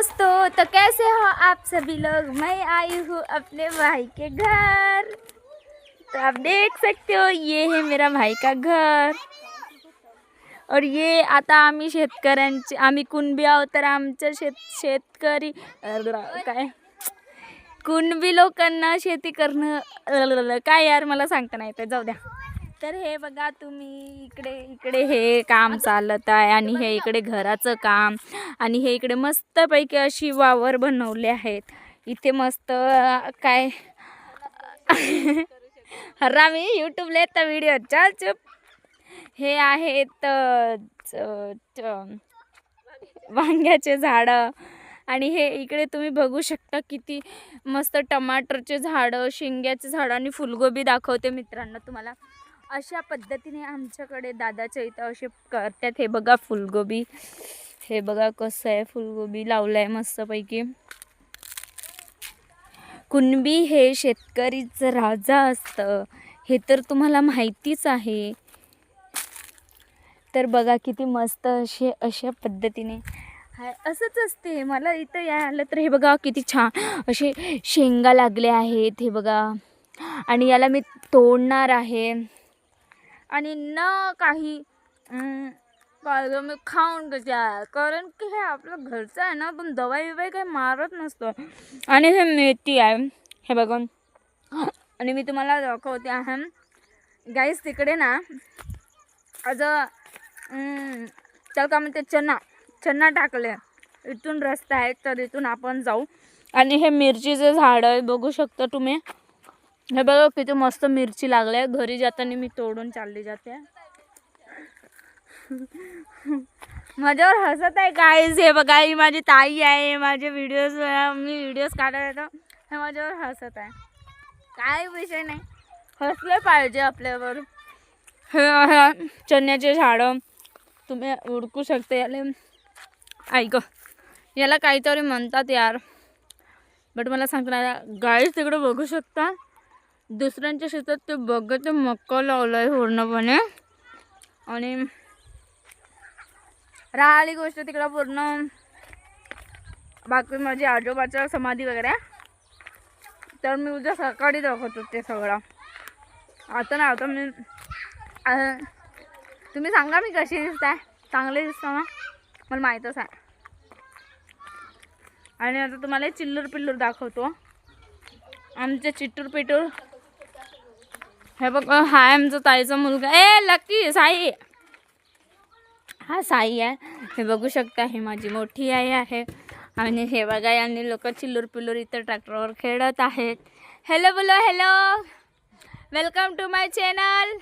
दोस्तों, तो कैसे हो आप सभी लोग। मैं आई हूँ अपने भाई के घर। तो आप देख सकते हो ये है मेरा भाई का घर। और ये आता आम्ही शेतकऱ्यांचे आम्ही कुणबी आहोत तर आमच्या शेतकरी काय कुणबी लोकांना शेती करणं काय यार मला सांगता नाही येत, जाऊ द्या। तर हे बघा तुम्ही इकडे हे काम चालत आहे आणि हे इकडे घराचं काम आणि हे इकडे मस्तपैकी अशी वावर बनवले आहेत। इथे मस्त काय हरामी यूट्यूबला येता व्हिडिओ चल चुप। हे आहेत वांग्याचे झाडं आणि हे इकडे तुम्ही बघू शकता किती मस्त टमाटरचे झाडं, शेंग्याचे झाडं आणि फुलगोबी दाखवते मित्रांनो तुम्हाला। अशा पद्धतीने आमच्याकडे दादाच्या इथं असे करतात। हे बघा फुलगोबी, हे बघा कसं आहे फुलगोबी लावलाय मस्तपैकी। कुणबी हे शेतकरीचं राजा असतं हे तर तुम्हाला माहितीच आहे। तर बघा किती मस्त अशा पद्धतीने असंच असते। मला इथं यायला तर हे बघा किती छान असे शेंगा लागले आहेत, हे बघा। आणि याला मी तोडणार आहे आणि न काही मी खाऊन कशा, कारण की हे आपलं घरचं आहे ना, पण दवाई बिवाई काही मारत नसतो। आणि हे मेथी आहे, हे बघा। आणि मी तुम्हाला दाखवते आहे गाईस, तिकडे ना आज चल का म्हणते चन्ना टाकले। इथून रस्ता आहे तर इथून आपण जाऊ। आणि हे मिरचीचे झाड आहे बघू शकता तुम्ही। हे बघा किती मस्त मिरची लागले। घरी जाताना मी तोडून चालली जाते। माझ्यावर हसत आहे गाईज। हे बघा ही माझी ताई आहे, माझे व्हिडिओज मी व्हिडिओज काढत येतो, हे माझ्यावर हसत आहे। काय विषय नाही, हसले पाहिजे आपल्यावर। हे चण्याचे झाडं तुम्ही ओळखू शकता। याला ऐक याला काहीतरी म्हणतात यार, बट मला सांगता नाही। गाईज तिकडे बघू शकता दुसऱ्यांच्या शेतात ते बघते मक्का लावलाय पूर्णपणे। आणि राहिली गोष्ट तिकडं पूर्ण बाकी माझी आजोबाच्या समाधी वगैरे, तर मी उद्या सकाळी दाखवतो ते सगळं। आता ना आता मी तुम्ही सांगा मी कशी दिसताय, चांगले दिसता ना, मला माहीतच आहे। आणि आता तुम्हाला चिल्लूर पिल्लूर दाखवतो, आमचे चिट्टूर पिटूर। हे बघा हा आमचा ताईचा मुलगा, लकी साई, हा साई आहे। हे बघू शकता हे माझी मोठी आई आहे। आणि हे बघा यांनी लोक चिल्लूर पिल्लूर इथं ट्रॅक्टरवर खेळत आहेत। हॅलो बोलो, hello, welcome to my channel.